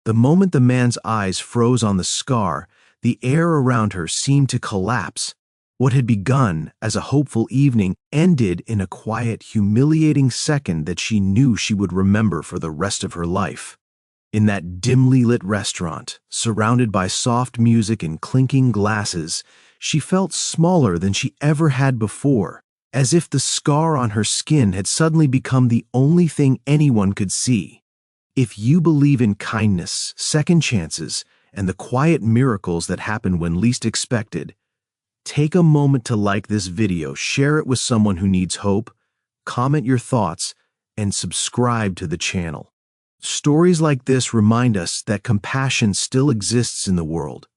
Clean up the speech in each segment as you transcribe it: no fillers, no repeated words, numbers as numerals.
The moment the man's eyes froze on the scar, the air around her seemed to collapse. What had begun as a hopeful evening ended in a quiet, humiliating second that she knew she would remember for the rest of her life. In that dimly lit restaurant, surrounded by soft music and clinking glasses, she felt smaller than she ever had before, as if the scar on her skin had suddenly become the only thing anyone could see. If you believe in kindness, second chances, and the quiet miracles that happen when least expected, take a moment to like this video, share it with someone who needs hope, comment your thoughts, and subscribe to the channel. Stories like this remind us that compassion still exists in the world.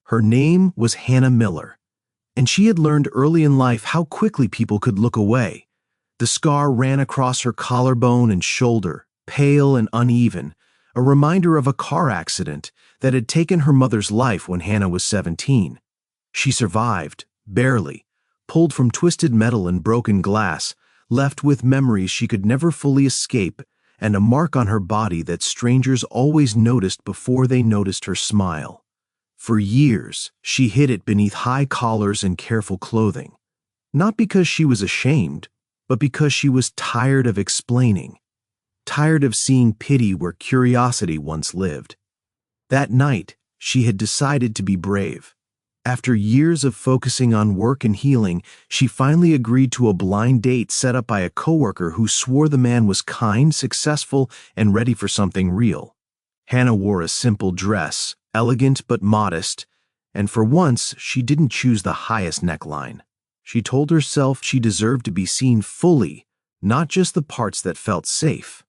Her name was Hannah Miller, and she had learned early in life how quickly people could look away. The scar ran across her collarbone and shoulder, pale and uneven, a reminder of a car accident that had taken her mother's life when Hannah was 17. She survived, barely, pulled from twisted metal and broken glass, left with memories she could never fully escape, and a mark on her body that strangers always noticed before they noticed her smile. For years, she hid it beneath high collars and careful clothing, not because she was ashamed, but because she was tired of explaining, tired of seeing pity where curiosity once lived. That night, she had decided to be brave. After years of focusing on work and healing, she finally agreed to a blind date set up by a coworker who swore the man was kind, successful, and ready for something real. Hannah wore a simple dress, elegant but modest, and for once she didn't choose the highest neckline. She told herself she deserved to be seen fully, not just the parts that felt safe.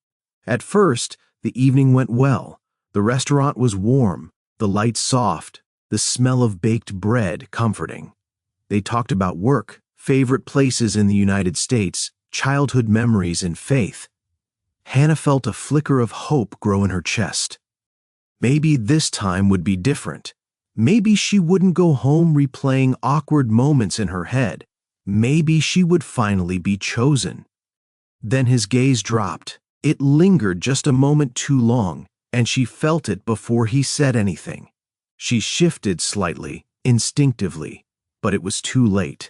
At first, the evening went well. The restaurant was warm, the lights soft, the smell of baked bread comforting. They talked about work, favorite places in the United States, childhood memories, and faith. Hannah felt a flicker of hope grow in her chest. Maybe this time would be different. Maybe she wouldn't go home replaying awkward moments in her head. Maybe she would finally be chosen. Then his gaze dropped. It lingered just a moment too long, and she felt it before he said anything. She shifted slightly, instinctively, but it was too late.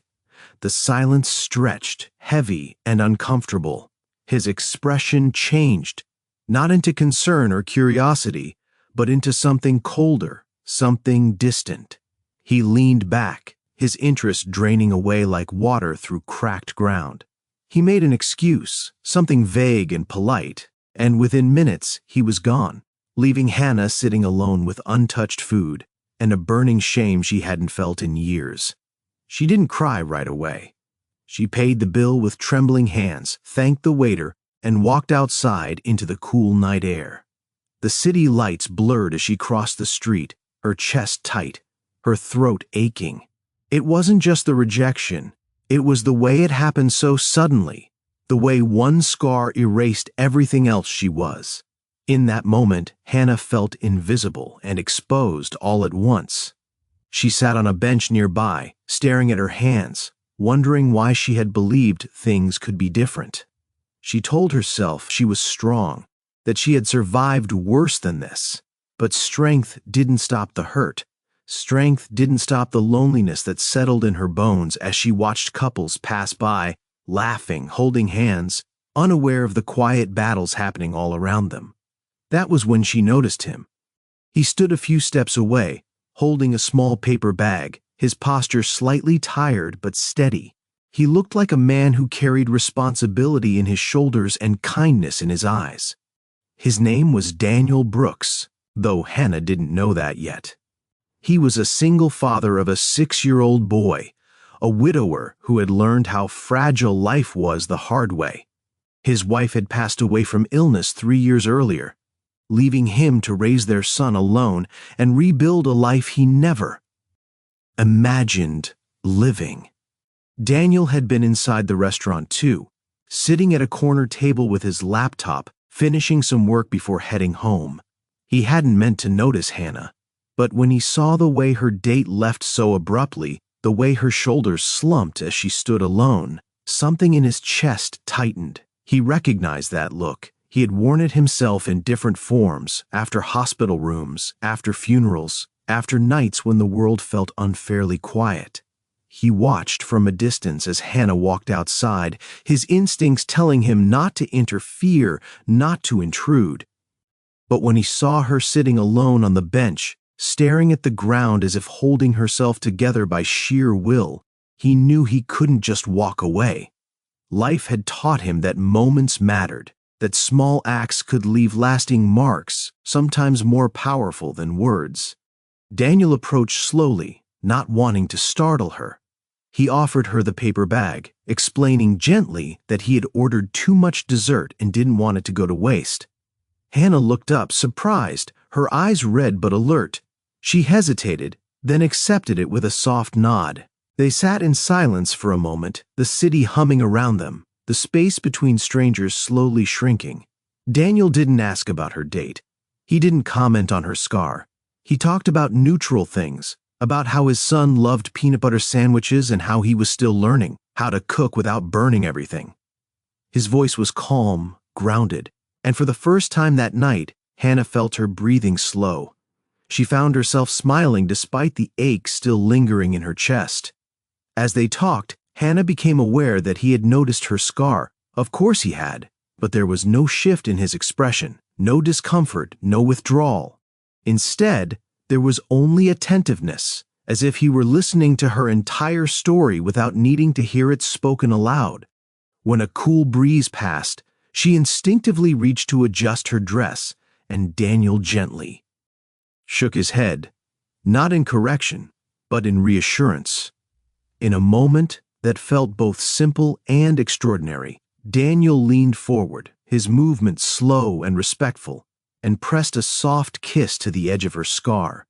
The silence stretched, heavy and uncomfortable. His expression changed, not into concern or curiosity, but into something colder, something distant. He leaned back, his interest draining away like water through cracked ground. He made an excuse, something vague and polite, and within minutes he was gone, leaving Hannah sitting alone with untouched food and a burning shame she hadn't felt in years. She didn't cry right away. She paid the bill with trembling hands, thanked the waiter, and walked outside into the cool night air. The city lights blurred as she crossed the street, her chest tight, her throat aching. It wasn't just the rejection, it was the way it happened so suddenly, the way one scar erased everything else she was. In that moment, Hannah felt invisible and exposed all at once. She sat on a bench nearby, staring at her hands, wondering why she had believed things could be different. She told herself she was strong, that she had survived worse than this. But strength didn't stop the hurt. Strength didn't stop the loneliness that settled in her bones as she watched couples pass by, laughing, holding hands, unaware of the quiet battles happening all around them. That was when she noticed him. He stood a few steps away, holding a small paper bag, his posture slightly tired but steady. He looked like a man who carried responsibility in his shoulders and kindness in his eyes. His name was Daniel Brooks, though Hannah didn't know that yet. He was a single father of a 6-year-old boy, a widower who had learned how fragile life was the hard way. His wife had passed away from illness 3 years earlier, leaving him to raise their son alone and rebuild a life he never imagined living. Daniel had been inside the restaurant too, sitting at a corner table with his laptop, finishing some work before heading home. He hadn't meant to notice Hannah, but when he saw the way her date left so abruptly, the way her shoulders slumped as she stood alone, something in his chest tightened. He recognized that look, He had worn it himself in different forms, after hospital rooms, after funerals, after nights when the world felt unfairly quiet. He watched from a distance as Hannah walked outside, his instincts telling him not to interfere, not to intrude. But when he saw her sitting alone on the bench, staring at the ground as if holding herself together by sheer will, he knew he couldn't just walk away. Life had taught him that moments mattered, that small acts could leave lasting marks, sometimes more powerful than words. Daniel approached slowly, not wanting to startle her. He offered her the paper bag, explaining gently that he had ordered too much dessert and didn't want it to go to waste. Hannah looked up, surprised, her eyes red but alert. She hesitated, then accepted it with a soft nod. They sat in silence for a moment, the city humming around them, the space between strangers slowly shrinking. Daniel didn't ask about her date. He didn't comment on her scar. He talked about neutral things, about how his son loved peanut butter sandwiches and how he was still learning how to cook without burning everything. His voice was calm, grounded, and for the first time that night, Hannah felt her breathing slow. She found herself smiling despite the ache still lingering in her chest. As they talked, Hannah became aware that he had noticed her scar. Of course he had, but there was no shift in his expression, no discomfort, no withdrawal. Instead, there was only attentiveness, as if he were listening to her entire story without needing to hear it spoken aloud. When a cool breeze passed, she instinctively reached to adjust her dress, and Daniel gently shook his head, not in correction, but in reassurance. In a moment that felt both simple and extraordinary, Daniel leaned forward, his movements slow and respectful, and pressed a soft kiss to the edge of her scar.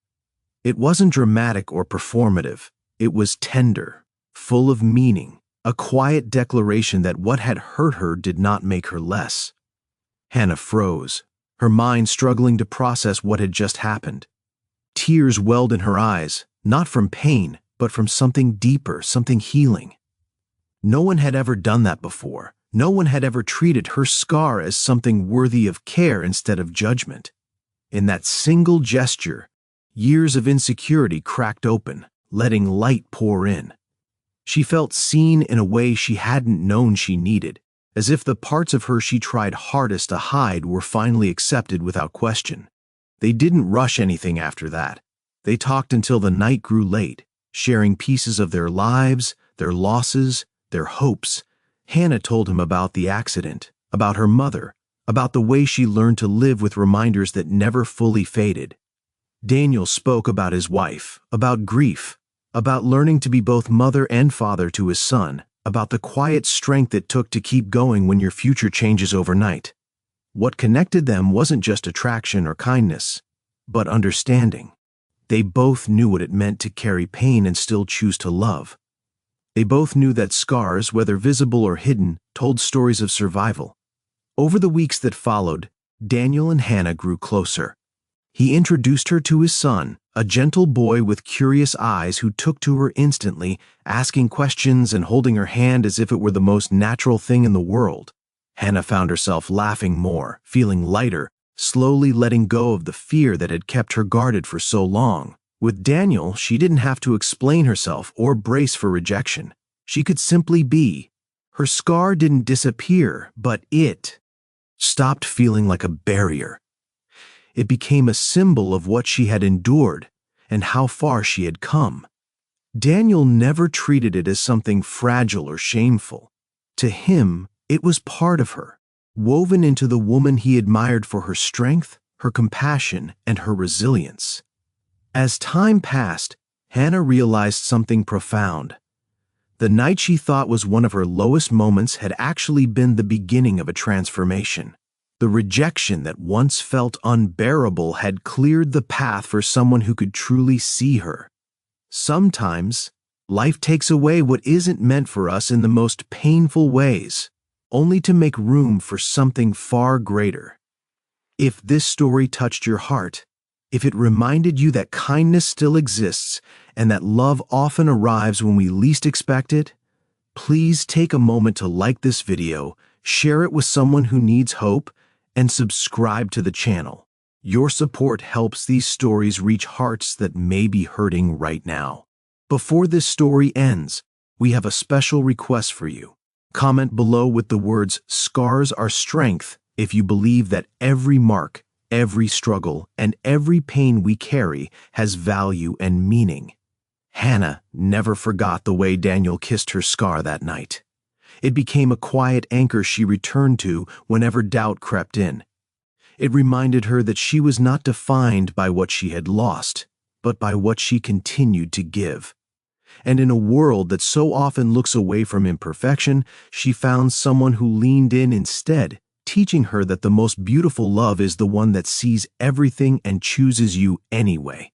It wasn't dramatic or performative. It was tender, full of meaning, a quiet declaration that what had hurt her did not make her less. Hannah froze, her mind struggling to process what had just happened. Tears welled in her eyes, not from pain, but from something deeper, something healing. No one had ever done that before. No one had ever treated her scar as something worthy of care instead of judgment. In that single gesture, years of insecurity cracked open, letting light pour in. She felt seen in a way she hadn't known she needed, as if the parts of her she tried hardest to hide were finally accepted without question. They didn't rush anything after that. They talked until the night grew late, sharing pieces of their lives, their losses, their hopes. Hannah told him about the accident, about her mother, about the way she learned to live with reminders that never fully faded. Daniel spoke about his wife, about grief, about learning to be both mother and father to his son, about the quiet strength it took to keep going when your future changes overnight. What connected them wasn't just attraction or kindness, but understanding. They both knew what it meant to carry pain and still choose to love. They both knew that scars, whether visible or hidden, told stories of survival. Over the weeks that followed, Daniel and Hannah grew closer. He introduced her to his son, a gentle boy with curious eyes who took to her instantly, asking questions and holding her hand as if it were the most natural thing in the world. Hannah found herself laughing more, feeling lighter, slowly letting go of the fear that had kept her guarded for so long. With Daniel, she didn't have to explain herself or brace for rejection. She could simply be. Her scar didn't disappear, but it stopped feeling like a barrier. It became a symbol of what she had endured and how far she had come. Daniel never treated it as something fragile or shameful. To him, it was part of her, woven into the woman he admired for her strength, her compassion, and her resilience. As time passed, Hannah realized something profound. The night she thought was one of her lowest moments had actually been the beginning of a transformation. The rejection that once felt unbearable had cleared the path for someone who could truly see her. Sometimes, life takes away what isn't meant for us in the most painful ways, only to make room for something far greater. If this story touched your heart, if it reminded you that kindness still exists and that love often arrives when we least expect it, please take a moment to like this video, share it with someone who needs hope, and subscribe to the channel. Your support helps these stories reach hearts that may be hurting right now. Before this story ends, we have a special request for you. Comment below with the words "Scars are strength" if you believe that every mark, every struggle, and every pain we carry has value and meaning. Hannah never forgot the way Daniel kissed her scar that night. It became a quiet anchor she returned to whenever doubt crept in. It reminded her that she was not defined by what she had lost, but by what she continued to give. And in a world that so often looks away from imperfection, she found someone who leaned in instead, teaching her that the most beautiful love is the one that sees everything and chooses you anyway.